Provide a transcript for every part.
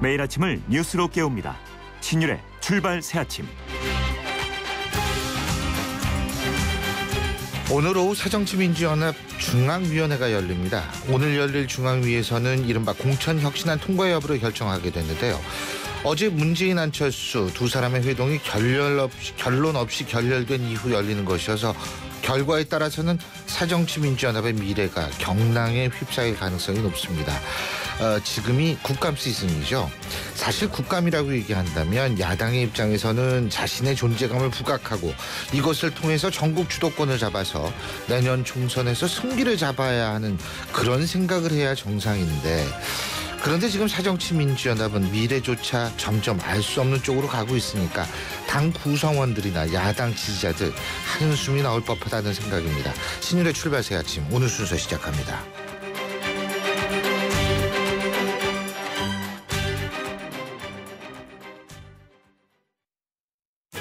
매일 아침을 뉴스로 깨웁니다. 신율의 출발 새아침. 오늘 오후 새정치민주연합 중앙위원회가 열립니다. 오늘 열릴 중앙위에서는 이른바 공천혁신안 통과 여부를 결정하게 됐는데요. 어제 문재인 안철수 두 사람의 회동이 결론 없이 결렬된 이후 열리는 것이어서 결과에 따라서는 새정치민주연합의 미래가 경랑에 휩싸일 가능성이 높습니다. 지금이 국감 시즌이죠. 사실 국감이라고 얘기한다면 야당의 입장에서는 자신의 존재감을 부각하고 이것을 통해서 전국 주도권을 잡아서 내년 총선에서 승기를 잡아야 하는 그런 생각을 해야 정상인데, 그런데 지금 새정치민주연합은 미래조차 점점 알 수 없는 쪽으로 가고 있으니까 당 구성원들이나 야당 지지자들 한숨이 나올 법하다는 생각입니다. 신율의 출발 새아침 오늘 순서 시작합니다.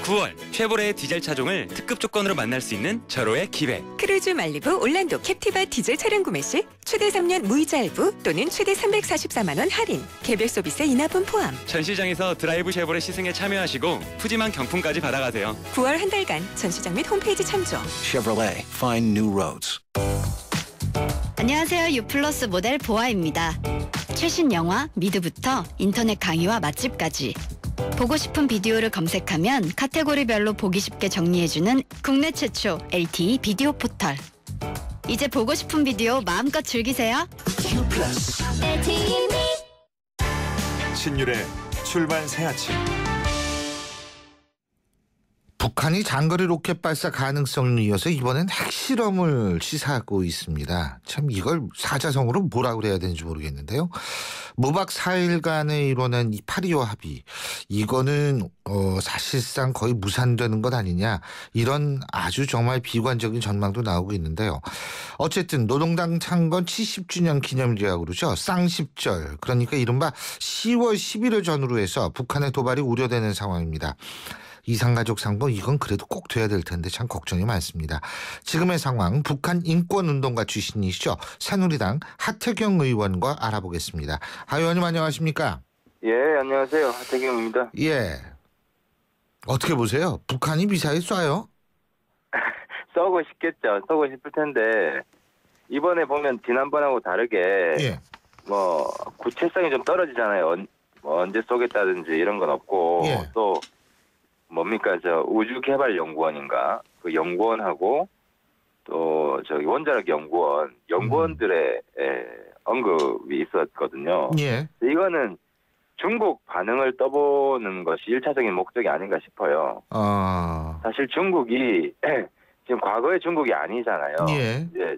9월 쉐보레의 디젤 차종을 특급 조건으로 만날 수 있는 절호의 기회. 크루즈 말리부 올란도 캡티바 디젤 차량 구매 시 최대 3년 무이자 할부 또는 최대 344만 원 할인, 개별 서비스 인하분 포함. 전시장에서 드라이브 쉐보레 시승에 참여하시고 푸짐한 경품까지 받아가세요. 9월 한 달간 전시장 및 홈페이지 참조. Chevrolet, find new roads. 안녕하세요. 유플러스 모델 보아입니다. 최신 영화 미드부터 인터넷 강의와 맛집까지 보고 싶은 비디오를 검색하면 카테고리별로 보기 쉽게 정리해주는 국내 최초 LTE 비디오 포털. 이제 보고 싶은 비디오 마음껏 즐기세요. 신율의 출발 새아침. 북한이 장거리 로켓 발사 가능성을 이어서 이번엔 핵실험을 시사하고 있습니다. 참 이걸 사자성어로 뭐라 그래야 되는지 모르겠는데요. 무박 4일간에 이뤄낸 이 8.25 합의, 이거는 사실상 거의 무산되는 것 아니냐, 이런 아주 정말 비관적인 전망도 나오고 있는데요. 어쨌든 노동당 창건 70주년 기념일이라고 그러죠. 쌍십절, 그러니까 이른바 10월 11일 전후로 해서 북한의 도발이 우려되는 상황입니다. 이산가족 상봉, 이건 그래도 꼭 돼야 될 텐데 참 걱정이 많습니다. 지금의 상황, 북한 인권운동가 출신이시죠. 새누리당 하태경 의원과 알아보겠습니다. 하 의원님 안녕하십니까? 예, 안녕하세요. 하태경입니다. 예. 어떻게 보세요? 북한이 미사일 쏴요? 쏘고 싶겠죠. 쏘고 싶을 텐데 이번에 보면 지난번하고 다르게 예. 구체성이 좀 떨어지잖아요. 언제 쏘겠다든지 이런 건 없고, 예. 또 뭡니까, 우주개발연구원인가, 그 연구원하고 또 저기 원자력 연구원들의 언급이 있었거든요. 예. 이거는 중국 반응을 떠보는 것이 1차적인 목적이 아닌가 싶어요. 사실 중국이 지금 과거의 중국이 아니잖아요. 예. 이제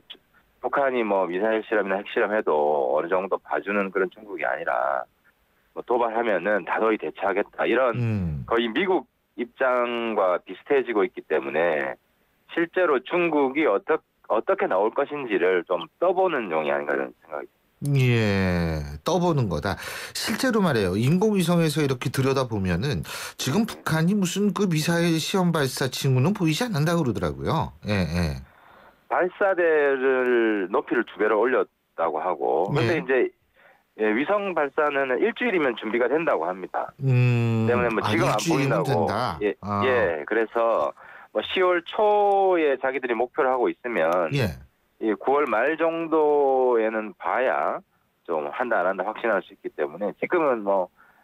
북한이 미사일 실험이나 핵실험해도 어느 정도 봐주는 그런 중국이 아니라 도발하면은 다도히 대처하겠다, 이런 거의 미국 입장과 비슷해지고 있기 때문에 실제로 중국이 어떻게 나올 것인지를 좀 떠보는 용이 아닌가 이런 생각이. 예, 떠보는 거다. 실제로 말이에요. 인공위성에서 이렇게 들여다보면은 지금 북한이 무슨 그 미사일 시험 발사 징후는 보이지 않는다고 그러더라고요. 예, 예. 발사대를 높이를 2배로 올렸다고 하고, 그런데 이제 위성 발사는 일주일이면 준비가 된다고 합니다. 때문에 지금 안 보인다고. 된다. 예, 그래서 10월 초에 자기들이 목표를 하고 있으면, 예. 9월 말 정도에는 봐야 좀 한다 안 한다 확신할 수 있기 때문에 지금은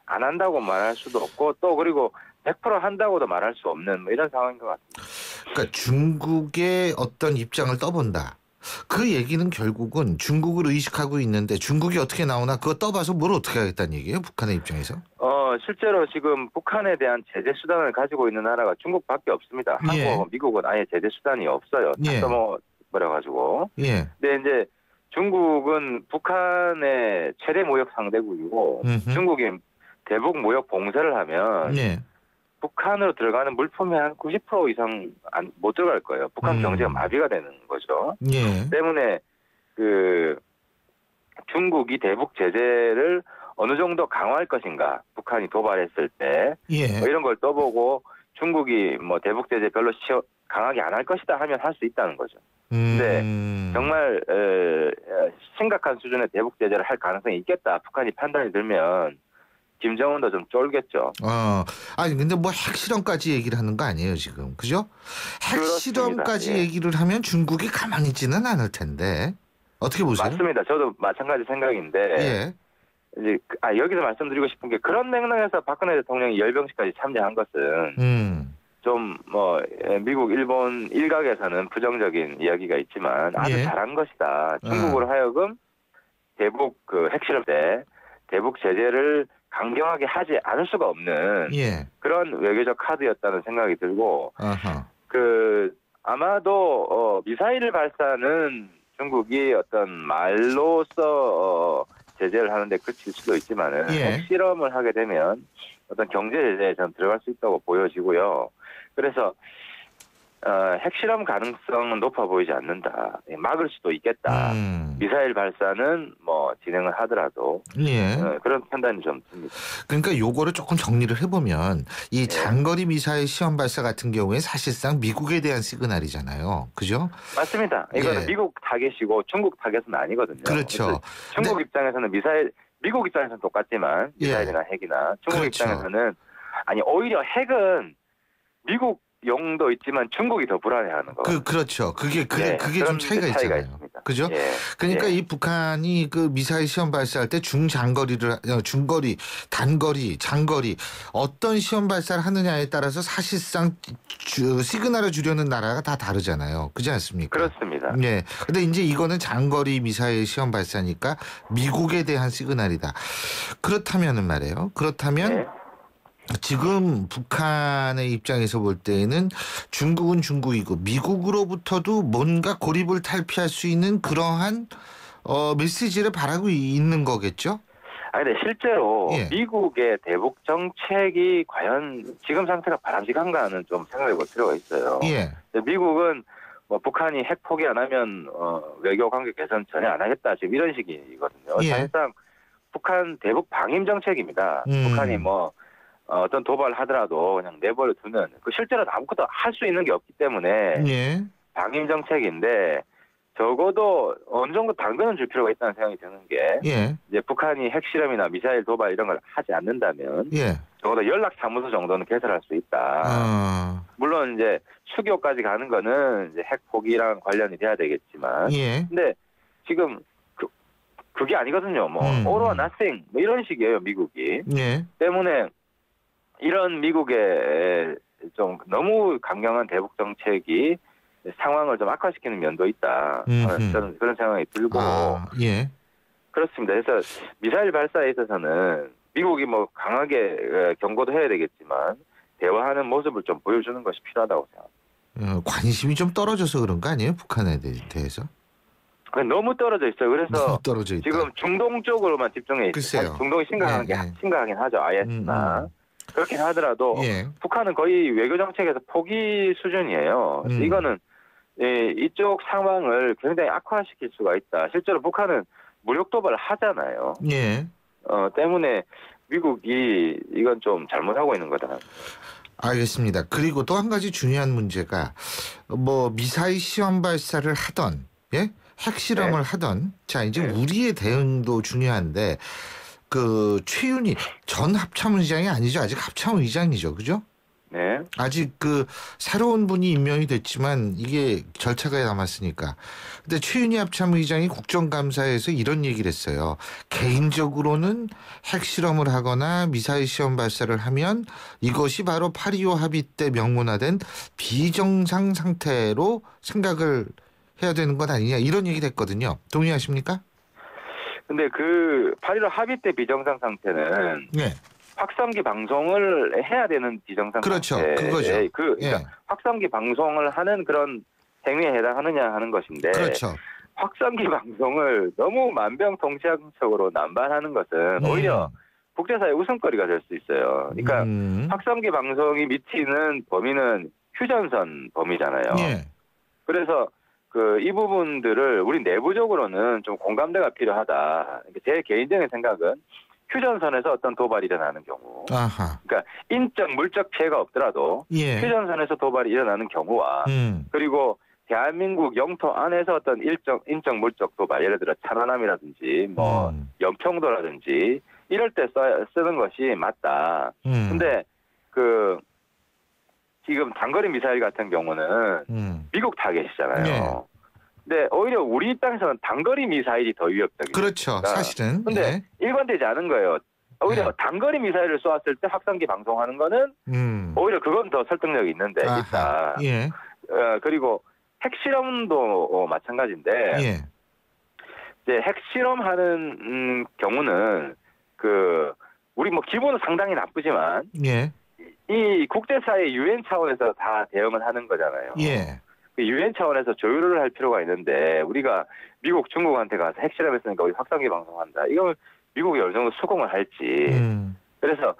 안 한다고 말할 수도 없고, 또 그리고 100% 한다고도 말할 수 없는 이런 상황인 것 같습니다. 그러니까 중국의 어떤 입장을 떠본다. 그 얘기는 결국은 중국을 의식하고 있는데 중국이 어떻게 나오나 그거 떠봐서 뭘 어떻게 하겠다는 얘기예요? 북한의 입장에서? 실제로 지금 북한에 대한 제재 수단을 가지고 있는 나라가 중국밖에 없습니다. 예. 한국하고 미국은 아예 제재 수단이 없어요. 예. 다 써버려가지고. 예. 근데 이제 중국은 북한의 최대 무역 상대국이고, 중국이 대북 무역 봉쇄를 하면 예. 북한으로 들어가는 물품이 한 90% 이상 못 들어갈 거예요. 북한 경제가 마비가 되는 거죠. 예. 때문에 중국이 대북 제재를 어느 정도 강화할 것인가, 북한이 도발했을 때 예. 이런 걸 떠보고 중국이 대북 제재 별로 강하게 안 할 것이다 하면 할 수 있다는 거죠. 근데 정말 심각한 수준의 대북 제재를 할 가능성이 있겠다, 북한이 판단이 들면 김정은도 좀 쫄겠죠. 아니 근데 뭐 핵실험까지 얘기를 하는 거 아니에요 지금, 그죠? 핵실험까지 예. 얘기를 하면 중국이 가만히 있지는 않을 텐데 어떻게 보세요? 맞습니다. 저도 마찬가지 생각인데 예. 이제 여기서 말씀드리고 싶은 게 그런 맥락에서 박근혜 대통령이 열병식까지 참여한 것은 좀 뭐 미국, 일본 일각에서는 부정적인 이야기가 있지만 아주 예. 잘한 것이다. 중국으로 하여금 대북 그 핵실험 때 대북 제재를 강경하게 하지 않을 수가 없는 예. 그런 외교적 카드였다는 생각이 들고 아하. 아마도 미사일 발사는 중국이 어떤 말로써 제재를 하는데 그칠 수도 있지만은 예. 핵실험을 하게 되면 어떤 경제 제재에 좀 들어갈 수 있다고 보여지고요. 그래서 핵실험 가능성은 높아 보이지 않는다. 막을 수도 있겠다. 미사일 발사는 뭐 진행을 하더라도 예. 그런 판단이 좀 듭니다. 그러니까 요거를 조금 정리를 해보면 이 네. 장거리 미사일 시험 발사 같은 경우에 사실상 미국에 대한 시그널이잖아요. 그죠? 맞습니다. 이거는 예. 미국 타겟이고 중국 타겟은 아니거든요. 그렇죠. 중국 입장에서는 미국 입장에서는 똑같지만 미사일이나 핵이나 중국 그렇죠. 입장에서는 오히려 핵은 미국 용도 있지만 중국이 더 불안해하는 거. 그렇죠. 그게 예, 좀 그런 차이가 있잖아요. 있습니다. 그죠? 예, 그러니까 예. 이 북한이 그 미사일 시험 발사할 때 중거리, 단거리, 장거리 어떤 시험 발사를 하느냐에 따라서 사실상 시그널을 주려는 나라가 다 다르잖아요. 그렇지 않습니까? 그렇습니다. 네. 근데 이제 이거는 장거리 미사일 시험 발사니까 미국에 대한 시그널이다. 그렇다면은 말이에요. 네. 지금 북한의 입장에서 볼 때에는 중국은 중국이고 미국으로부터도 뭔가 고립을 탈피할 수 있는 그러한 메시지를 바라고 있는 거겠죠? 근데 실제로 예. 미국의 대북 정책이 과연 지금 상태가 바람직한가는 좀 생각해 볼 필요가 있어요. 예. 미국은 뭐 북한이 핵 포기 안 하면 외교 관계 개선 전혀 안 하겠다 지금 이런 식이거든요. 예. 사실상 북한 대북 방임 정책입니다. 북한이 뭐 어떤 도발을 하더라도 그냥 내버려 두는 실제로 아무것도 할 수 있는 게 없기 때문에 예. 방임 정책인데 적어도 어느 정도 당근은 줄 필요가 있다는 생각이 드는 게 예. 이제 북한이 핵실험이나 미사일 도발 이런 걸 하지 않는다면 예. 적어도 연락사무소 정도는 개설할 수 있다. 물론 이제 수교까지 가는 거는 이제 핵 포기랑 관련이 돼야 되겠지만 예. 근데 지금 그게 아니거든요. 뭐 all or nothing 뭐 이런 식이에요 미국이. 예. 때문에 이런 미국의 좀 너무 강경한 대북 정책이 상황을 좀 악화시키는 면도 있다. 저는 그런 생각이 들고 예. 그렇습니다. 그래서 미사일 발사에 있어서는 미국이 뭐 강하게 경고도 해야 되겠지만 대화하는 모습을 좀 보여주는 것이 필요하다고 생각합니다. 관심이 좀 떨어져서 그런 거 아니에요? 북한에 대해서? 너무 떨어져 있어요. 그래서 너무 떨어져 있다. 지금 중동 쪽으로만 집중해 있어요. 글쎄요. 중동이 심각하긴 하죠. IS나. 그렇긴 하더라도 예. 북한은 거의 외교 정책에서 포기 수준이에요. 그래서 이거는 이쪽 상황을 굉장히 악화시킬 수가 있다. 실제로 북한은 무력 도발을 하잖아요. 예. 때문에 미국이 이건 좀 잘못하고 있는 거다. 알겠습니다. 그리고 또 한 가지 중요한 문제가 뭐 미사일 시험 발사를 하던 예? 핵실험을 하던 자 이제 우리의 대응도 중요한데 그 최윤희 전 합참의장이 아니죠. 아직 합참의장이죠. 그죠? 네. 아직 그 새로운 분이 임명이 됐지만 이게 절차가 남았으니까. 근데 최윤희 합참의장이 국정감사에서 이런 얘기를 했어요. 개인적으로는 핵실험을 하거나 미사일 시험 발사를 하면 이것이 바로 8.25 합의 때 명문화된 비정상 상태로 생각을 해야 되는 것 아니냐 이런 얘기를 했거든요. 동의하십니까? 근데 그 8.15 합의 때 비정상 상태는 네. 확성기 방송을 해야 되는 비정상 그렇죠. 상태. 그거죠. 그러니까 확성기 방송을 하는 그런 행위에 해당하느냐 하는 것인데 그렇죠. 확성기 방송을 너무 만병통치약적으로 남발하는 것은 오히려 국제사회 웃음거리가 될 수 있어요. 그러니까 확성기 방송이 미치는 범위는 휴전선 범위잖아요. 예. 그래서 이 부분들을 우리 내부적으로는 좀 공감대가 필요하다. 제 개인적인 생각은 휴전선에서 어떤 도발이 일어나는 경우, 아하. 그러니까 인적 물적 피해가 없더라도 예. 휴전선에서 도발이 일어나는 경우와 그리고 대한민국 영토 안에서 어떤 인적 물적 도발, 예를 들어 천안함이라든지 뭐 연평도라든지 이럴 때 쓰는 것이 맞다. 근데 그 지금 단거리 미사일 같은 경우는 미국 타겟이잖아요. 네. 근데 오히려 우리 입장에서는 단거리 미사일이 더 위협적이에요. 그렇죠. 사실은. 근데 네. 일관되지 않은 거예요. 오히려 네. 단거리 미사일을 쏘았을 때 확성기 방송하는 거는 오히려 그건 더 설득력이 있는데 있다. 예. 그리고 핵실험도 마찬가지인데 예. 이제 핵실험하는 경우는 그 우리 뭐 기본은 상당히 나쁘지만 예. 이 국제사회 유엔 차원에서 다 대응을 하는 거잖아요. 예. 유엔 차원에서 조율을 할 필요가 있는데 우리가 미국, 중국한테 가서 핵실험했으니까 우리 확성기 방송한다. 이걸 미국이 어느 정도 수긍을 할지. 그래서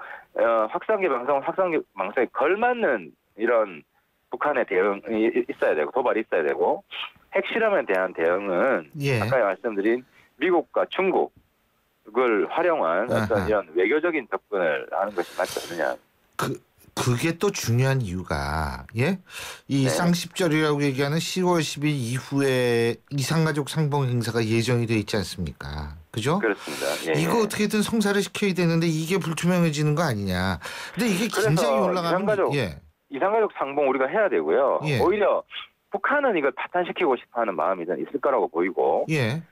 확성기 방송에 걸맞는 이런 북한의 대응이 있어야 되고 도발이 있어야 되고 핵실험에 대한 대응은 예. 아까 말씀드린 미국과 중국을 활용한 어떤 이런 외교적인 접근을 하는 것이 맞지 않느냐. 그게 또 중요한 이유가 예? 이 네. 쌍십절이라고 얘기하는 10월 10일 이후에 이산가족 상봉 행사가 예정이 돼 있지 않습니까? 그죠? 그렇습니다. 예. 이거 어떻게든 성사를 시켜야 되는데 이게 불투명해지는 거 아니냐. 근데 이게 긴장이 올라가면 이산가족 상봉 우리가 해야 되고요. 예. 오히려 북한은 이걸 파탄시키고 싶어하는 마음이 있을 거라고 보이고 예.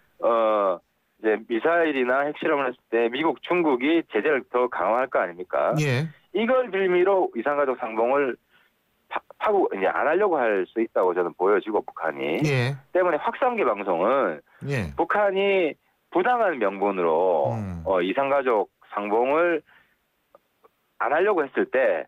이제 미사일이나 핵실험을 했을 때 미국, 중국이 제재를 더 강화할 거 아닙니까? 예. 이걸 빌미로 이산가족 상봉을 파고 이제 안 하려고 할 수 있다고 저는 보여지고 북한이 예. 때문에 확성기 방송은 예. 북한이 부당한 명분으로 이산가족 상봉을 안 하려고 했을 때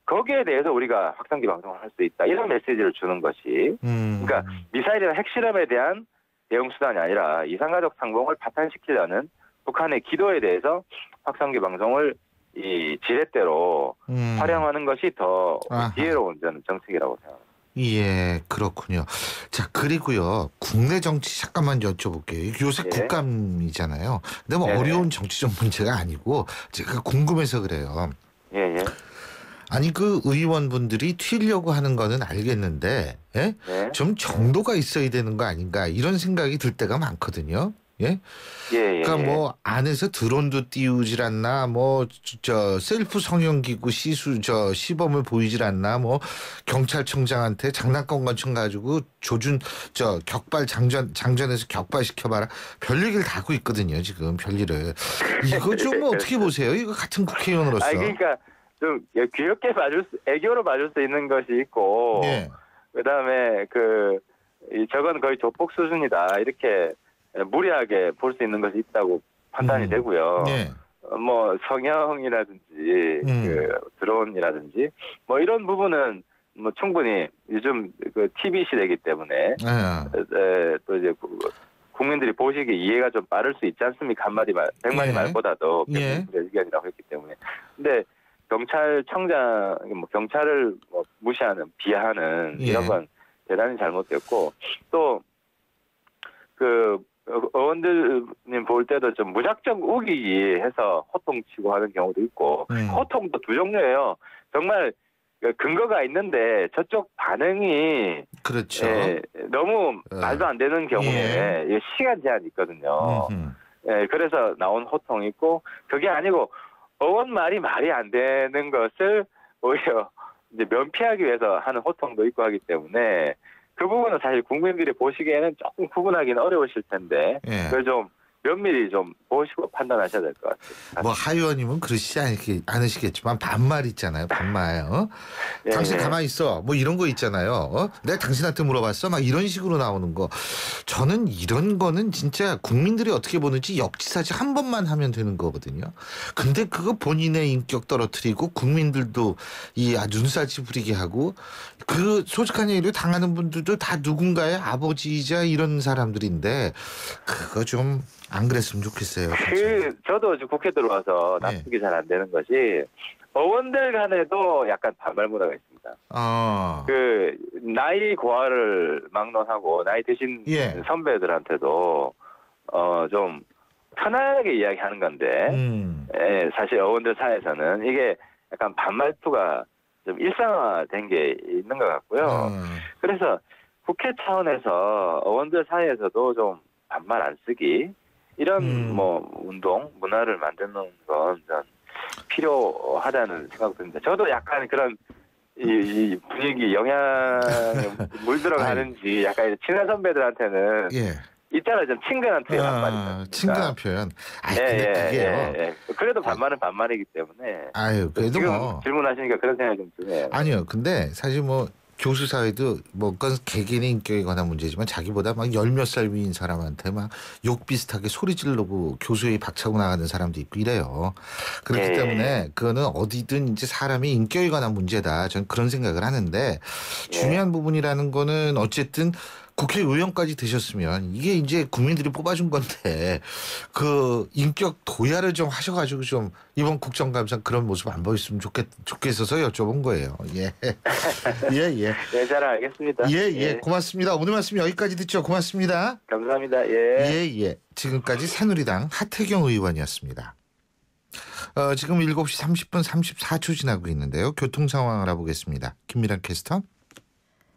거기에 대해서 우리가 확성기 방송을 할 수 있다 이런 메시지를 주는 것이 그러니까 미사일이나 핵실험에 대한 대응 수단이 아니라 이산가족 상봉을 파탄시키려는 북한의 기도에 대해서 확성기 방송을 이 지렛대로 활용하는 것이 더 지혜로운 저는 정책이라고 생각합니다. 예, 그렇군요. 자, 그리고요. 국내 정치 잠깐만 여쭤볼게요. 요새 네. 국감이잖아요. 근데 뭐 네네. 어려운 정치적 문제가 아니고 제가 궁금해서 그래요. 예, 예. 아니 그 의원분들이 튀려고 하는 거는 알겠는데 예? 네. 좀 정도가 있어야 되는 거 아닌가 이런 생각이 들 때가 많거든요. 예? 예, 그러니까 예. 뭐 안에서 드론도 띄우질 않나, 뭐 저 셀프 성형기구 시범을 보이질 않나, 뭐 경찰청장한테 장난감 관총 가지고 격발 장전해서 격발시켜봐라. 별 얘기를 다 하고 있거든요 지금 별일을. 이거 좀 어떻게 보세요? 이거 같은 국회의원으로서. 그러니까 좀 귀엽게 애교로 봐줄 수 있는 것이 있고, 예. 그다음에 저건 거의 조폭 수준이다 이렇게. 무리하게 볼 수 있는 것이 있다고 판단이 되고요. 네. 뭐 성형이라든지 드론이라든지 뭐 이런 부분은 뭐 충분히 요즘 TV 시대이기 때문에 또 이제 국민들이 보시기에 이해가 좀 빠를 수 있지 않습니까? 한마디 말, 100마디 말보다도 예. 의견이라고 했기 때문에. 근데 경찰청장 경찰을 무시하는 비하하는 이런 건 대단히 잘못됐고 또 의원들님 볼 때도 좀 무작정 우기기 해서 호통치고 하는 경우도 있고 호통도 두 종류예요. 정말 근거가 있는데 저쪽 반응이 그렇죠. 너무 말도 안 되는 경우에 시간 제한이 있거든요. 그래서 나온 호통이 있고 그게 아니고 의원 말이 안 되는 것을 오히려 이제 면피하기 위해서 하는 호통도 있고 하기 때문에 그 부분은 사실 국민들이 보시기에는 조금 구분하기는 어려우실 텐데 그걸 좀 면밀히 좀 보시고 판단하셔야 될 것 같아요. 뭐 하 의원님은 그러시지 않으시겠지만 반말 있잖아요. 반말. 당신 가만히 있어. 뭐 이런 거 있잖아요. 내가 당신한테 물어봤어. 막 이런 식으로 나오는 거. 저는 이런 거는 진짜 국민들이 어떻게 보는지 역지사지 한 번만 하면 되는 거거든요. 근데 그거 본인의 인격 떨어뜨리고 국민들도 눈살찌 부리게 하고 그 솔직한 얘기를 당하는 분들도 다 누군가의 아버지이자 이런 사람들인데 그거 좀 안 그랬으면 좋겠어요. 저도 국회 들어와서 납득이 잘 안 되는 것이 의원들 간에도 약간 반발 문화가 있습니다. 나이 고하를 막론하고 나이 드신 선배들한테도 좀 편하게 이야기하는 건데 사실 의원들 사이에서는 이게 약간 반말투가 좀 일상화된 게 있는 것 같고요. 그래서 국회 차원에서 의원들 사이에서도 좀 반말 안 쓰기 이런 뭐 운동 문화를 만드는 건 필요하다는 생각이 듭니다. 저도 약간 그런 이 분위기 영향에 물들어가는지 약간 친한 선배들한테는 있잖아요. 좀 친근한 표현 한마디. 친근한 표현. 근데 그게요. 그래도 반말은 반말이기 때문에. 그래도 지금 뭐 질문하시니까 그런 생각이 좀 드네요. 아니요. 근데 사실 뭐 교수 사회도 뭐 그건 개개인의 인격에 관한 문제지만 자기보다 막 열 몇 살 위인 사람한테 막 욕 비슷하게 소리 지르고 교수에 박차고 나가는 사람도 있고 이래요. 그렇기 때문에 그거는 어디든 이제 사람의 인격에 관한 문제다. 저는 그런 생각을 하는데 중요한 부분이라는 거는 어쨌든 국회의원까지 되셨으면 이게 이제 국민들이 뽑아준 건데 그 인격 도야를 좀 하셔가지고 좀 이번 국정감사 그런 모습 안 보였으면 좋겠어서 여쭤본 거예요. 예. 네, 잘 알겠습니다. 고맙습니다. 오늘 말씀 여기까지 듣죠. 고맙습니다. 감사합니다. 지금까지 새누리당 하태경 의원이었습니다. 지금 7시 30분 34초 지나고 있는데요. 교통 상황을 알아보겠습니다. 김미란 캐스터.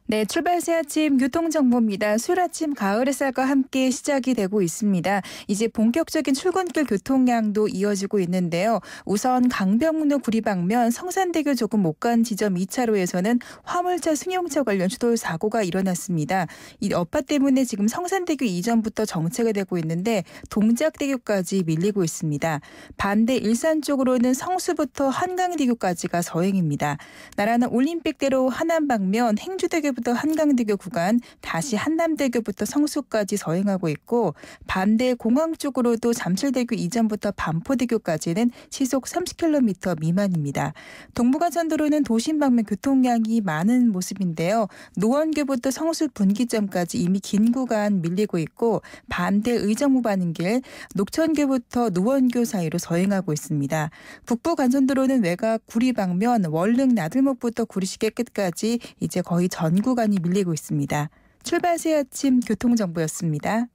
네, 출발 새 아침 교통정보입니다. 수요일 아침 가을 햇살과 함께 시작이 되고 있습니다. 이제 본격적인 출근길 교통량도 이어지고 있는데요. 우선 강변북로 구리방면 성산대교 조금 못 간 지점 2차로에서는 화물차 승용차 관련 추돌 사고가 일어났습니다. 이 여파 때문에 지금 성산대교 이전부터 정체가 되고 있는데 동작대교까지 밀리고 있습니다. 반대 일산 쪽으로는 성수부터 한강대교까지가 서행입니다. 나라는 올림픽대로 하남 방면 행주대교 부터 한강대교 구간 다시 한남대교부터 성수까지 서행하고 있고 반대 공항 쪽으로도 잠실대교 이전부터 반포대교까지는 시속 30km 미만입니다. 동부간선도로는 도심 방면 교통량이 많은 모습인데요. 노원교부터 성수 분기점까지 이미 긴 구간 밀리고 있고 반대 의정부 가는 길 녹천교부터 노원교 사이로 서행하고 있습니다. 북부간선도로는 외곽 구리 방면 월릉 나들목부터 구리시계 끝까지 이제 거의 전 구간이 밀리고 있습니다. 출발 새 아침 교통정보였습니다.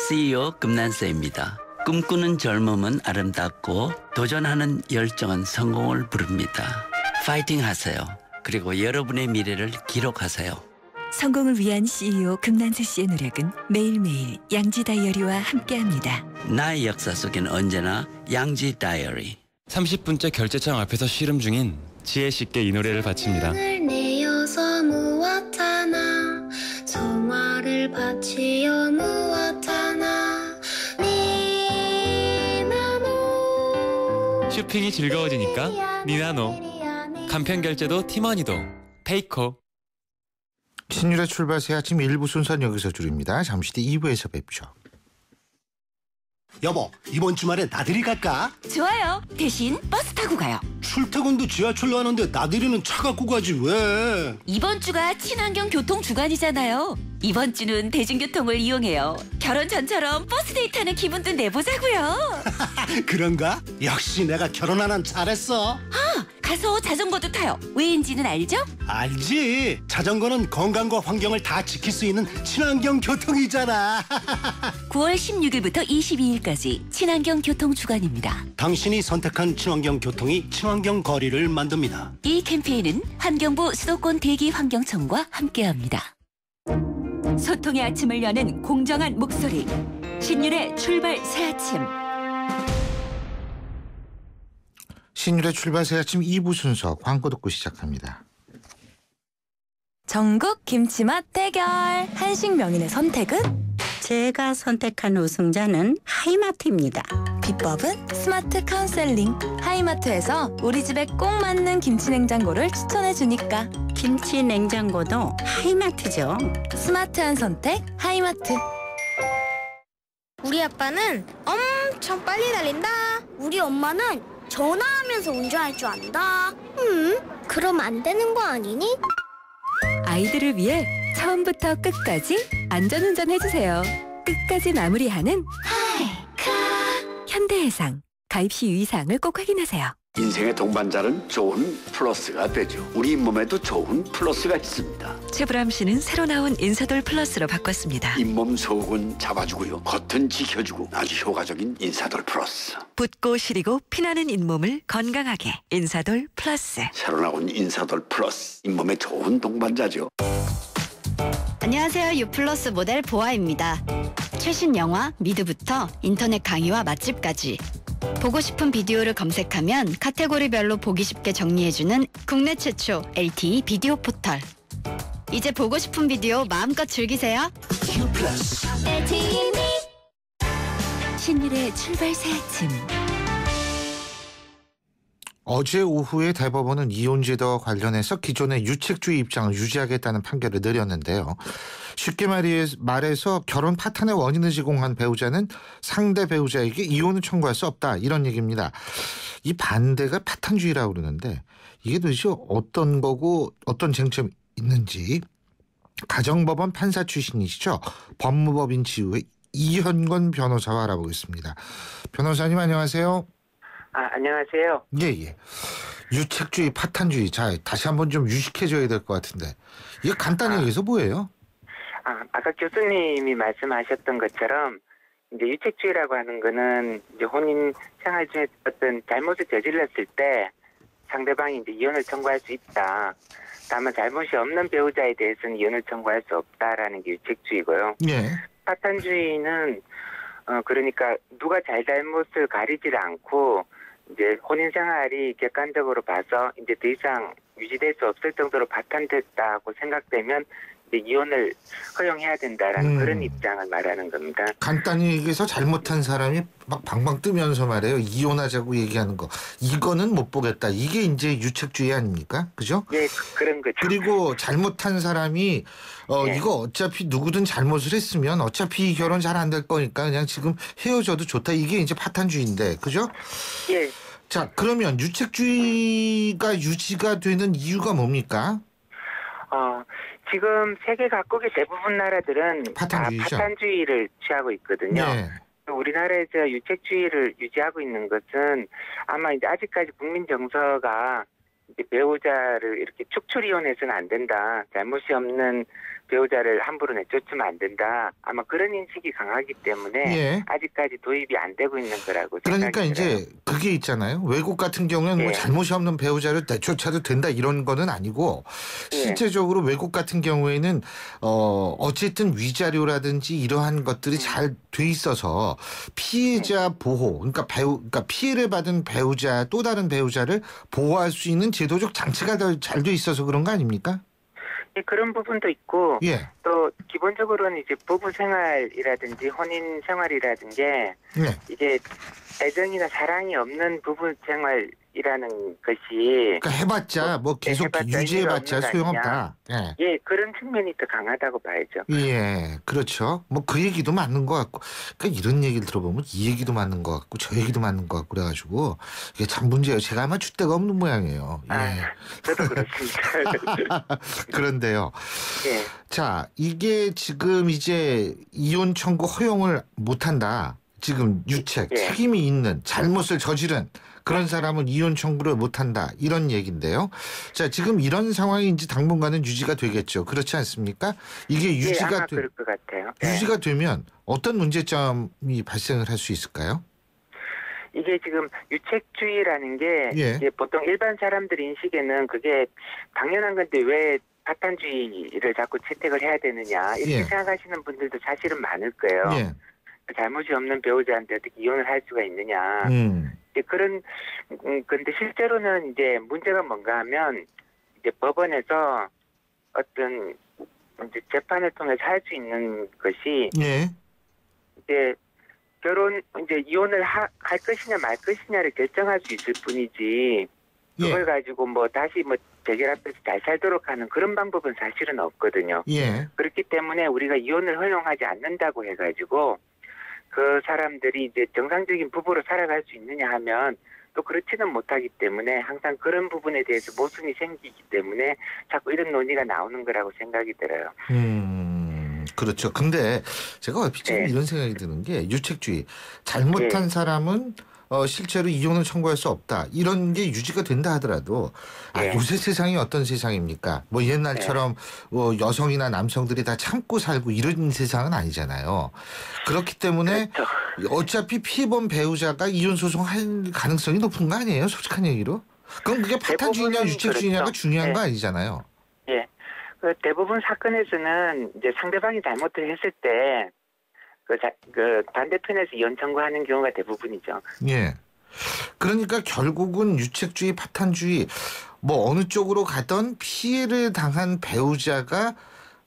CEO 금난세입니다. 꿈꾸는 젊음은 아름답고 도전하는 열정은 성공을 부릅니다. 파이팅 하세요. 그리고 여러분의 미래를 기록하세요. 성공을 위한 CEO 금난세 씨의 노력은 매일매일 양지 다이어리와 함께합니다. 나의 역사 속엔 언제나 양지 다이어리. 30분째 결제창 앞에서 씨름 중인 지혜 씨께 이 노래를 바칩니다. 내어서 무엇하나 성화를 바치어 무엇하나 니나노. 쇼핑이 즐거워지니까 니나노. 간편 결제도 팀원이도 페이코. 신율의 출발 새 아침 1부 순서는 여기서 줄입니다. 잠시 뒤 2부에서 뵙죠. 여보, 이번 주말에 나들이 갈까? 좋아요. 대신 버스 타고 가요. 출퇴근도 지하철로 하는데 나들이는 차 갖고 가지 왜? 이번 주가 친환경 교통 주간이잖아요. 이번 주는 대중교통을 이용해요. 결혼 전처럼 버스 데이트하는 기분도 내보자고요. 그런가? 역시 내가 결혼 안 한 잘했어. 가서 자전거도 타요. 왜인지는 알죠? 알지. 자전거는 건강과 환경을 다 지킬 수 있는 친환경 교통이잖아. 9월 16일부터 22일까지 친환경 교통 주간입니다. 당신이 선택한 친환경 교통이 친환경 거리를 만듭니다. 이 캠페인은 환경부 수도권 대기 환경청과 함께합니다. 소통의 아침을 여는 공정한 목소리. 신율의 출발 새 아침. 신율의 출발 새 아침 2부 순서 광고 듣고 시작합니다. 전국 김치맛 대결. 한식 명인의 선택은? 제가 선택한 우승자는 하이마트입니다. 비법은 스마트 카운셀링. 하이마트에서 우리 집에 꼭 맞는 김치 냉장고를 추천해 주니까. 김치 냉장고도 하이마트죠. 스마트한 선택 하이마트. 우리 아빠는 엄청 빨리 달린다. 우리 엄마는 전화하면서 운전할 줄 안다. 그럼 안 되는 거 아니니? 아이들을 위해 처음부터 끝까지 안전운전 해주세요. 끝까지 마무리하는 현대해상. 가입 시 유의사항을 꼭 확인하세요. 인생의 동반자는 좋은 플러스가 되죠. 우리 잇몸에도 좋은 플러스가 있습니다. 최불암 씨는 새로 나온 인사돌 플러스로 바꿨습니다. 잇몸 속은 잡아주고요. 겉은 지켜주고 아주 효과적인 인사돌 플러스. 붓고 시리고 피나는 잇몸을 건강하게 인사돌 플러스. 새로 나온 인사돌 플러스. 잇몸에 좋은 동반자죠. 안녕하세요. 유플러스 모델 보아입니다. 최신 영화 미드부터 인터넷 강의와 맛집까지 보고 싶은 비디오를 검색하면 카테고리별로 보기 쉽게 정리해주는 국내 최초 LTE 비디오 포털. 이제 보고 싶은 비디오 마음껏 즐기세요. 신일의 출발 새 아침. 어제 오후에 대법원은 이혼제도와 관련해서 기존의 유책주의 입장을 유지하겠다는 판결을 내렸는데요. 쉽게 말해서 결혼 파탄의 원인을 제공한 배우자는 상대 배우자에게 이혼을 청구할 수 없다, 이런 얘기입니다. 이 반대가 파탄주의라고 그러는데 이게 도대체 어떤 거고 어떤 쟁점이 있는지 가정법원 판사 출신이시죠. 법무법인 지우의 이현건 변호사와 알아보겠습니다. 변호사님 안녕하세요. 안녕하세요. 예. 유책주의, 파탄주의. 자, 다시 한번 좀 유식해져야 될 것 같은데. 이게 간단히 얘기해서 뭐예요? 아까 교수님이 말씀하셨던 것처럼 이제 유책주의라고 하는 거는 이제 혼인 생활 중에 어떤 잘못을 저질렀을 때 상대방이 이제 이혼을 청구할 수 있다. 다만 잘못이 없는 배우자에 대해서는 이혼을 청구할 수 없다라는 게 유책주의고요. 예. 파탄주의는 그러니까 누가 잘못을 가리질 않고 이제 혼인 생활이 객관적으로 봐서 이제 더 이상 유지될 수 없을 정도로 파탄됐다고 생각되면 이제 이혼을 허용해야 된다라는 그런 입장을 말하는 겁니다. 간단히 얘기해서 잘못한 사람이 막 방방 뜨면서 말해요. 이혼하자고 얘기하는 거. 이거는 못 보겠다. 이게 이제 유책주의 아닙니까? 그죠? 예, 그런 거죠. 그리고 잘못한 사람이 이거 어차피 누구든 잘못을 했으면 어차피 결혼 잘 안 될 거니까 그냥 지금 헤어져도 좋다. 이게 이제 파탄주의인데. 그죠? 예. 자, 그러면 유책주의가 유지가 되는 이유가 뭡니까? 지금 세계 각국의 대부분 나라들은 파탄주의죠. 다 파탄주의를 취하고 있거든요. 네. 우리나라에서 유책주의를 유지하고 있는 것은 아마 이제 아직까지 국민 정서가 이제 배우자를 이렇게 축출 이혼해서는 안 된다. 잘못이 없는 배우자를 함부로 내쫓으면 안 된다. 아마 그런 인식이 강하기 때문에 예. 아직까지 도입이 안 되고 있는 거라고 그러니까 생각이 들어요. 이제 그게 있잖아요. 외국 같은 경우는 뭐 잘못이 없는 배우자를 내쫓아도 된다 이런 거는 아니고 실제적으로 외국 같은 경우에는 어쨌든 위자료라든지 이러한 것들이 잘 돼 있어서 피해자 보호, 그러니까 피해를 받은 배우자 또 다른 배우자를 보호할 수 있는 제도적 장치가 잘 돼 있어서 그런 거 아닙니까? 예, 그런 부분도 있고 예. 또 기본적으로는 이제 부부 생활이라든지 혼인 생활이라든지 이게 애정이나 사랑이 없는 부부 생활이라는 것이 그러니까 해봤자 뭐 계속 유지해봤자 소용없다. 예, 그런 측면이 더 강하다고 봐야죠. 예, 그렇죠. 뭐 그 얘기도 맞는 것 같고, 그러니까 이런 얘기를 들어보면 이 얘기도 맞는 것 같고 저 얘기도 맞는 것 같고 그래가지고 이게 참 문제예요. 제가 아마 줏대가 없는 모양이에요. 예. 저도 그렇습니다. 그런데요. 예. 자, 이게 지금 이제 이혼 청구 허용을 못한다. 지금 유책, 책임이 있는 잘못을 저지른 그런 사람은 이혼 청구를 못한다. 이런 얘기인데요. 자, 지금 이런 상황이 이제 당분간은 유지가 되겠죠. 그렇지 않습니까? 이게 유지가 아마 그럴 것 같아요. 유지가 되면 어떤 문제점이 발생을 할 수 있을까요? 이게 지금 유책주의라는 게 이제 보통 일반 사람들 인식에는 그게 당연한 건데 왜 파탄주의를 자꾸 채택을 해야 되느냐 이렇게 생각하시는 분들도 사실은 많을 거예요. 잘못이 없는 배우자한테 어떻게 이혼을 할 수가 있느냐. 이제 그런 근데 실제로는 이제 문제가 뭔가 하면 이제 법원에서 어떤 이제 재판을 통해서 할 수 있는 것이 이제 이제 이혼을 할 것이냐 말 것이냐를 결정할 수 있을 뿐이지 그걸 가지고 뭐 다시 뭐 재결합해서 잘 살도록 하는 그런 방법은 사실은 없거든요. 그렇기 때문에 우리가 이혼을 허용하지 않는다고 해가지고 그 사람들이 이제 정상적인 부부로 살아갈 수 있느냐 하면 또 그렇지는 못하기 때문에 항상 그런 부분에 대해서 모순이 생기기 때문에 자꾸 이런 논의가 나오는 거라고 생각이 들어요. 그렇죠. 근데 제가 얼핏 지금 이런 생각이 드는 게 유책주의. 잘못한 사람은 실제로 이혼을 청구할 수 없다. 이런 게 유지가 된다 하더라도 요새 세상이 어떤 세상입니까? 뭐 옛날처럼 여성이나 남성들이 다 참고 살고 이런 세상은 아니잖아요. 그렇기 때문에 어차피 피해본 배우자가 이혼 소송할 가능성이 높은 거 아니에요? 솔직한 얘기로. 그럼 그게 파탄주의냐 유책주의냐가 중요한 거 아니잖아요. 그 대부분 사건에서는 이제 상대방이 잘못을 했을 때 그 반대편에서 이혼 청구하는 경우가 대부분이죠. 예. 그러니까 결국은 유책주의, 파탄주의 뭐 어느 쪽으로 가던 피해를 당한 배우자가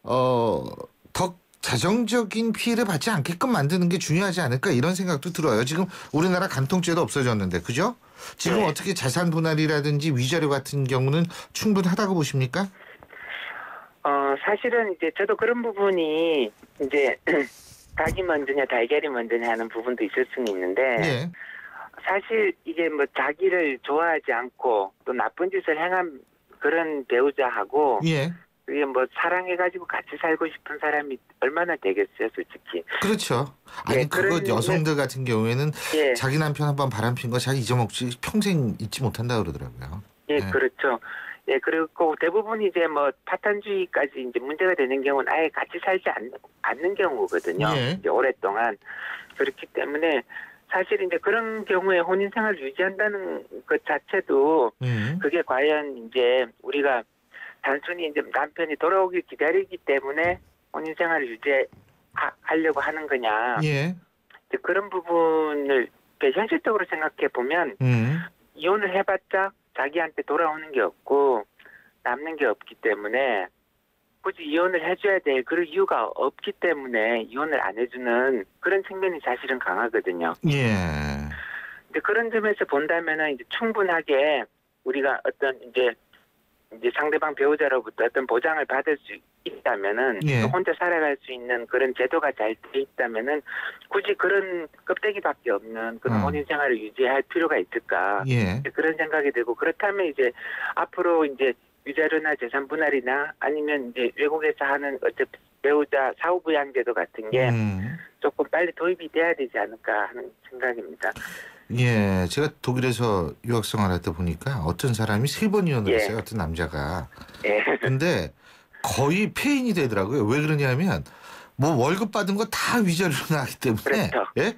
더 자정적인 피해를 받지 않게끔 만드는 게 중요하지 않을까 이런 생각도 들어요. 지금 우리나라 간통죄도 없어졌는데 그죠? 지금 네. 어떻게 자산 분할이라든지 위자료 같은 경우는 충분하다고 보십니까? 사실은 이제 저도 그런 부분이 이제 닭이 먼저냐 달걀이 먼저냐 하는 부분도 있을 수는 있는데 예. 사실 이게 뭐 자기를 좋아하지 않고 또 나쁜 짓을 행한 그런 배우자하고 예. 그게 뭐 사랑해가지고 같이 살고 싶은 사람이 얼마나 되겠어요, 솔직히. 그렇죠. 아니 예, 그거 여성들 같은 경우에는 예. 자기 남편 한번 바람핀 거 자기 잊어먹지 평생 잊지 못한다 그러더라고요. 예, 그렇죠. 예, 그리고 대부분 이제 뭐 파탄주의까지 이제 문제가 되는 경우는 아예 같이 살지 않는 경우거든요. 예. 이제 오랫동안. 그렇기 때문에 사실 이제 그런 경우에 혼인 생활을 유지한다는 것 자체도 그게 과연 이제 우리가 단순히 이제 남편이 돌아오길 기다리기 때문에 혼인 생활을 유지하려고 하는 거냐. 예. 이제 그런 부분을 현실적으로 생각해 보면 이혼을 해봤자 자기한테 돌아오는 게 없고 남는 게 없기 때문에 굳이 이혼을 해줘야 될 그런 이유가 없기 때문에 이혼을 안 해주는 그런 측면이 사실은 강하거든요. 예. 근데 그런 점에서 본다면은 이제 충분하게 우리가 어떤 이제 상대방 배우자로부터 어떤 보장을 받을 수 있다면은 예. 또 혼자 살아갈 수 있는 그런 제도가 잘 돼 있다면은 굳이 그런 껍데기밖에 없는 그런 혼인 생활을 유지할 필요가 있을까? 예. 그런 생각이 들고 그렇다면 이제 앞으로 이제 위자료나 재산 분할이나 아니면 이제 외국에서 하는 어차피 배우자 사후부양제도 같은 게 조금 빨리 도입이 돼야 되지 않을까 하는 생각입니다. 예, 제가 독일에서 유학 생활할 때 보니까 어떤 사람이 3번 이혼을 예. 했어요. 어떤 남자가. 예. 근데 거의 폐인이 되더라고요. 왜 그러냐면 뭐 월급 받은 거 다 위자료로 나가기 때문에. 그렇죠. 예?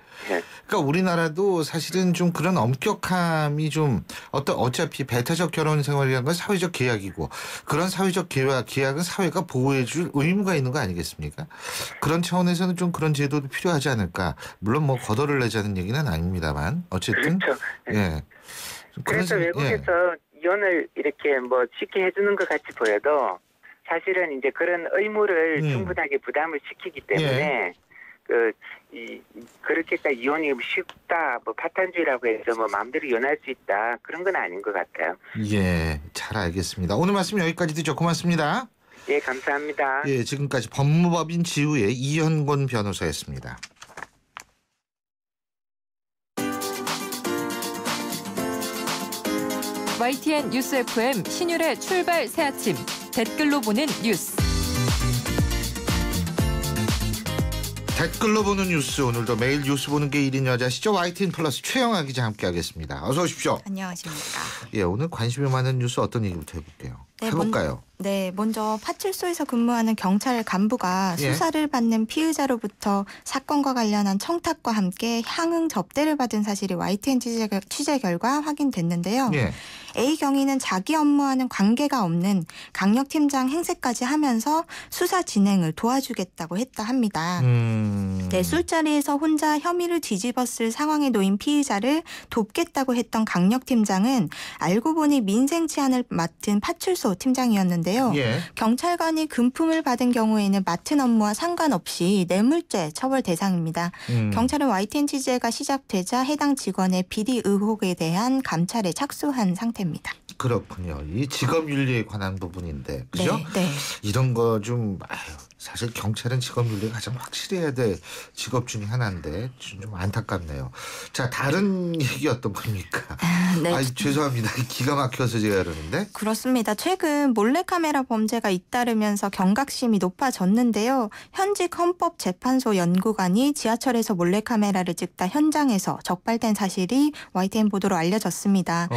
그러니까 우리나라도 사실은 좀 그런 엄격함이 좀 어차피 배타적 결혼 생활이라는 건 사회적 계약이고 그런 사회적 계약은 사회가 보호해 줄 의무가 있는 거 아니겠습니까? 그런 차원에서는 좀 그런 제도도 필요하지 않을까. 물론 뭐 거덜을 내자는 얘기는 아닙니다만 어쨌든. 그렇죠. 예. 그래서 외국에서 이혼을 이렇게 뭐 쉽게 해주는 것 같이 보여도 사실은 이제 그런 의무를 충분하게 부담을 시키기 때문에 그렇게까지 이혼이 쉽다, 뭐 파탄주의라고 해서 뭐 마음대로 이혼할 수 있다 그런 건 아닌 것 같아요. 예, 잘 알겠습니다. 오늘 말씀 여기까지 듣죠. 고맙습니다. 예, 감사합니다. 예, 지금까지 법무법인 지우의 이현곤 변호사였습니다. YTN 뉴스 FM 신율의 출발 새 아침 댓글로 보는 뉴스. 댓글로 보는 뉴스 오늘도 매일 뉴스 보는 게 1인 여자시죠. YTN 플러스 최영아 기자 함께하겠습니다. 어서 오십시오. 안녕하십니까. 예, 오늘 관심이 많은 뉴스 어떤 얘기부터 해볼게요. 해볼까요? 먼저 파출소에서 근무하는 경찰 간부가 수사를 받는 피의자로부터 사건과 관련한 청탁과 함께 향응 접대를 받은 사실이 YTN 취재 결과 확인됐는데요. A 경위는 자기 업무와는 관계가 없는 강력팀장 행세까지 하면서 수사 진행을 도와주겠다고 했다 합니다. 술자리에서 혼자 혐의를 뒤집었을 상황에 놓인 피의자를 돕겠다고 했던 강력팀장은 알고 보니 민생치안을 맡은 파출소 팀장이었는데요. 경찰관이 금품을 받은 경우에는 맡은 업무와 상관없이 뇌물죄 처벌 대상입니다. 경찰은 YTN 취재가 시작되자 해당 직원의 비리 의혹에 대한 감찰에 착수한 상태입니다. 그렇군요. 이 직업윤리에 관한 부분인데, 그죠? 이런 거 좀 사실 경찰은 직업윤리가 가장 확실해야 될 직업 중에 하나인데 좀 안타깝네요. 자, 다른 얘기 어떤 겁니까? 죄송합니다. 기가 막혀서 제가 그러는데. 그렇습니다. 최근 몰래카메라 범죄가 잇따르면서 경각심이 높아졌는데요. 현직 헌법재판소 연구관이 지하철에서 몰래카메라를 찍다 현장에서 적발된 사실이 YTN 보도로 알려졌습니다.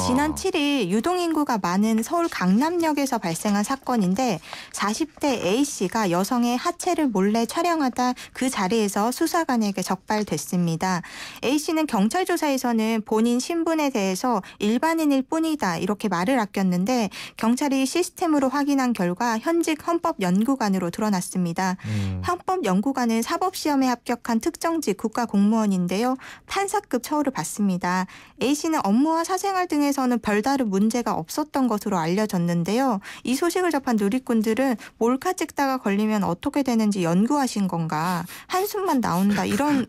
지난 7일 유동인구가 많은 서울 강남역에서 발생한 사건인데 40대 A씨가 A씨가 여성의 하체를 몰래 촬영하다 그 자리에서 수사관에게 적발됐습니다. A씨는 경찰 조사에서는 본인 신분에 대해서 일반인일 뿐이다 이렇게 말을 아꼈는데 경찰이 시스템으로 확인한 결과 현직 헌법연구관으로 드러났습니다. 헌법연구관은 사법시험에 합격한 특정직 국가공무원인데요. 판사급 처우를 받습니다. A씨는 업무와 사생활 등에서는 별다른 문제가 없었던 것으로 알려졌는데요. 이 소식을 접한 누리꾼들은 몰카 찍다가 걸리면 어떻게 되는지 연구하신 건가. 한숨만 나온다 이런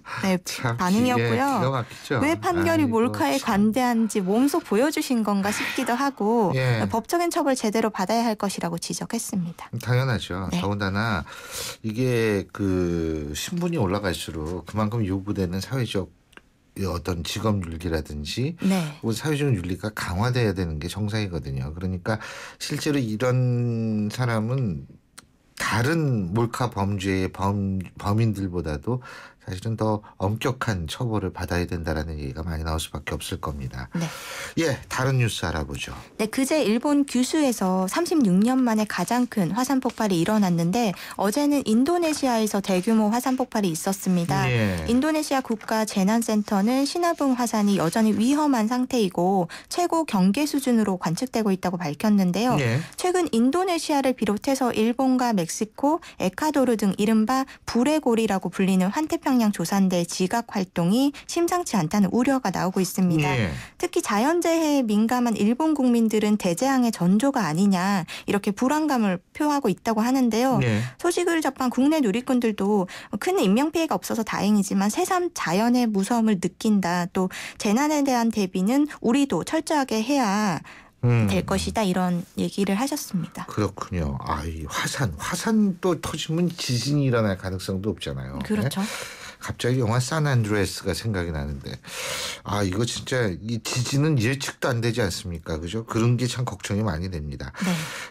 반응이었고요. 왜 판결이 몰카에 관대한지 몸소 보여주신 건가 싶기도 하고 법적인 처벌 제대로 받아야 할 것이라고 지적했습니다. 당연하죠. 네. 더군다나 이게 그 신분이 올라갈수록 그만큼 요구되는 사회적 어떤 직업윤리라든지 사회적 윤리가 강화돼야 되는 게 정상이거든요. 그러니까 실제로 이런 사람은 다른 몰카 범죄의 범인들보다도 사실은 더 엄격한 처벌을 받아야 된다라는 얘기가 많이 나올 수밖에 없을 겁니다. 네. 예, 다른 뉴스 알아보죠. 네, 그제 일본 규슈에서 36년 만에 가장 큰 화산 폭발이 일어났는데 어제는 인도네시아에서 대규모 화산 폭발이 있었습니다. 인도네시아 국가 재난센터는 시나붕 화산이 여전히 위험한 상태이고 최고 경계 수준으로 관측되고 있다고 밝혔는데요. 최근 인도네시아를 비롯해서 일본과 멕시코, 에콰도르 등 이른바 불의 고리라고 불리는 환태평양 조산대 지각 활동이 심상치 않다는 우려가 나오고 있습니다. 특히 자연재해에 민감한 일본 국민들은 대재앙의 전조가 아니냐 이렇게 불안감을 표하고 있다고 하는데요. 소식을 접한 국내 누리꾼들도 큰 인명피해가 없어서 다행이지만 새삼 자연의 무서움을 느낀다. 또 재난에 대한 대비는 우리도 철저하게 해야 될 것이다 이런 얘기를 하셨습니다. 그렇군요. 이 화산 또 터지면 지진이 일어날 가능성도 없잖아요. 그렇죠. 갑자기 영화 산안드레아스가 생각이 나는데 이거 진짜 이 지진은 예측도 안 되지 않습니까? 그죠? 그런 게 참 걱정이 많이 됩니다.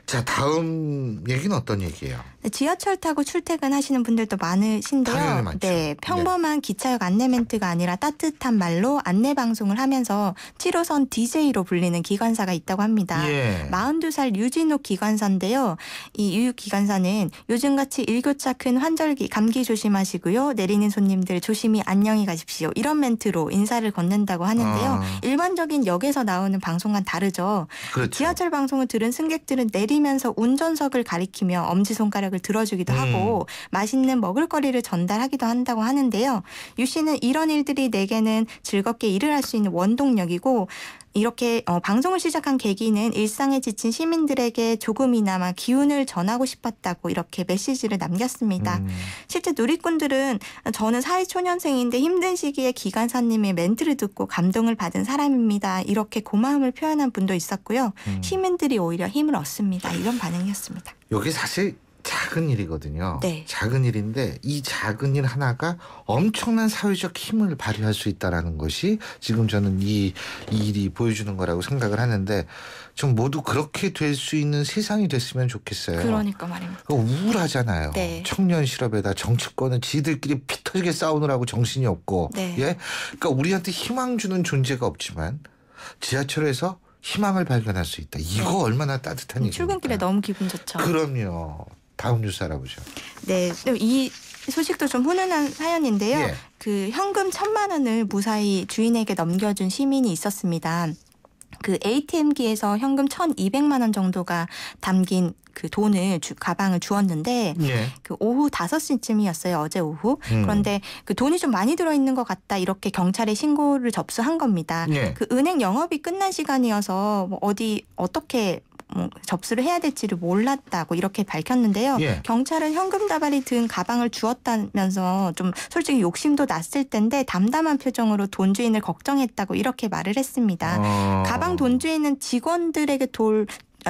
자, 다음 얘기는 어떤 얘기예요? 지하철 타고 출퇴근하시는 분들도 많으신데요. 당연히 많죠. 네, 평범한 기차역 안내 멘트가 아니라 따뜻한 말로 안내 방송을 하면서 7호선 DJ로 불리는 기관사가 있다고 합니다. 42살 유진욱 기관사인데요. 이 유 기관사는 요즘같이 일교차 큰 환절기 감기 조심하시고요. 내리는 손님들 조심히 안녕히 가십시오. 이런 멘트로 인사를 건넨다고 하는데요. 일반적인 역에서 나오는 방송과는 다르죠. 그렇죠. 지하철 방송을 들은 승객들은 내리면서 운전석을 가리키며 엄지손가락을 들어주기도 하고 맛있는 먹을거리를 전달하기도 한다고 하는데요. 유 씨는 이런 일들이 내게는 즐겁게 일을 할 수 있는 원동력이고 이렇게 방송을 시작한 계기는 일상에 지친 시민들에게 조금이나마 기운을 전하고 싶었다고 이렇게 메시지를 남겼습니다. 실제 누리꾼들은 저는 사회초년생인데 힘든 시기에 기관사님의 멘트를 듣고 감동을 받은 사람입니다. 이렇게 고마움을 표현한 분도 있었고요. 시민들이 오히려 힘을 얻습니다. 이런 반응이었습니다. 여기 사실 작은 일이거든요. 작은 일인데 이 작은 일 하나가 엄청난 사회적 힘을 발휘할 수 있다는 것이 지금 저는 이 일이 보여주는 거라고 생각을 하는데 좀 모두 그렇게 될 수 있는 세상이 됐으면 좋겠어요. 그러니까 말입니다. 우울하잖아요. 청년 실업에다 정치권은 지들끼리 피 터지게 싸우느라고 정신이 없고 그러니까 우리한테 희망 주는 존재가 없지만 지하철에서 희망을 발견할 수 있다. 이거 얼마나 따뜻한 얘기입니까? 출근길에 너무 기분 좋죠. 그럼요. 다음 뉴스 알아보죠. 네, 이 소식도 좀 훈훈한 사연인데요. 그 현금 1,000만 원을 무사히 주인에게 넘겨준 시민이 있었습니다. 그 ATM기에서 현금 1,200만 원 정도가 담긴 그 돈을 가방을 주었는데 그 오후 5시쯤이었어요. 어제 오후. 그런데 그 돈이 좀 많이 들어있는 것 같다. 이렇게 경찰에 신고를 접수한 겁니다. 그 은행 영업이 끝난 시간이어서 뭐 어떻게 접수를 해야 될지를 몰랐다고 이렇게 밝혔는데요. 경찰은 현금 다발이 든 가방을 주었다면서 좀 솔직히 욕심도 났을 텐데 담담한 표정으로 돈 주인을 걱정했다고 이렇게 말을 했습니다. 가방 돈 주인은 직원들에게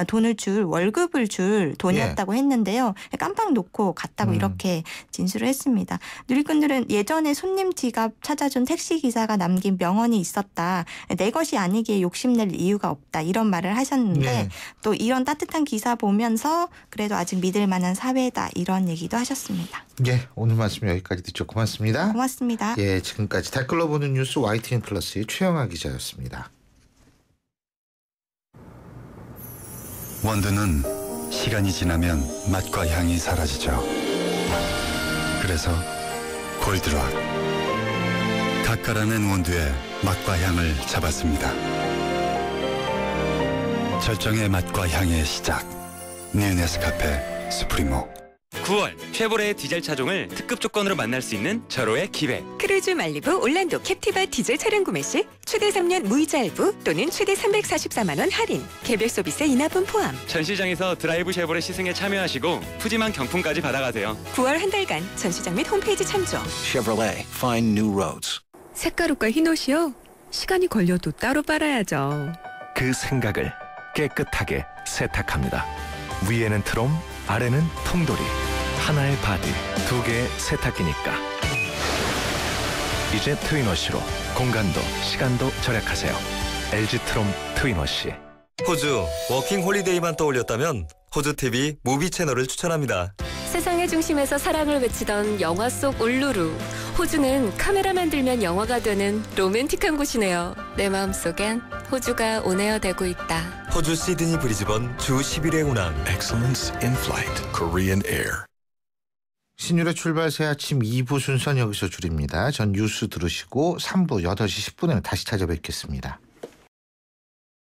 돈을 줄 월급을 줄 돈이었다고 했는데요. 깜빡 놓고 갔다고 이렇게 진술을 했습니다. 누리꾼들은 예전에 손님 지갑 찾아준 택시기사가 남긴 명언이 있었다. 내 것이 아니기에 욕심낼 이유가 없다. 이런 말을 하셨는데 또 이런 따뜻한 기사 보면서 그래도 아직 믿을 만한 사회다. 이런 얘기도 하셨습니다. 오늘 말씀 여기까지 듣죠. 고맙습니다. 고맙습니다. 지금까지 댓글로 보는 뉴스 YTN 플러스의 최영아 기자였습니다. 원두는 시간이 지나면 맛과 향이 사라지죠. 그래서 골드락 가까라는 온도에 맛과 향을 잡았습니다. 절정의 맛과 향의 시작. 뉴 네스카페 스프리모. 9월 쉐보레 디젤 차종을 특급 조건으로 만날 수 있는 절호의 기회. 크루즈 말리부 올란도 캡티바 디젤 차량 구매 시 최대 3년 무이자 할부 또는 최대 344만 원 할인, 개별 소비세 인하분 포함. 전시장에서 드라이브 쉐보레 시승에 참여하시고 푸짐한 경품까지 받아가세요. 9월 한 달간 전시장 및 홈페이지 참조. Chevrolet, find new roads. 색가루과 흰옷이요? 시간이 걸려도 따로 빨아야죠. 그 생각을 깨끗하게 세탁합니다. 위에는 트롬, 아래는 통돌이. 하나의 바디, 두 개의 세탁기니까. 이제 트윈워시로 공간도 시간도 절약하세요. LG 트롬 트윈워시. 호주 워킹 홀리데이만 떠올렸다면 호주 TV 무비 채널을 추천합니다. 세상의 중심에서 사랑을 외치던 영화 속 울루루. 호주는 카메라만 들면 영화가 되는 로맨틱한 곳이네요. 내 마음속엔 호주가 온에어되고 있다. 호주 시드니 브리즈번 주 10일의 운항. Excellence in Flight, Korean Air. 신율의 출발 새 아침 2부 순서는 여기서 줄입니다. 전 뉴스 들으시고 3부 8시 10분에 다시 찾아뵙겠습니다.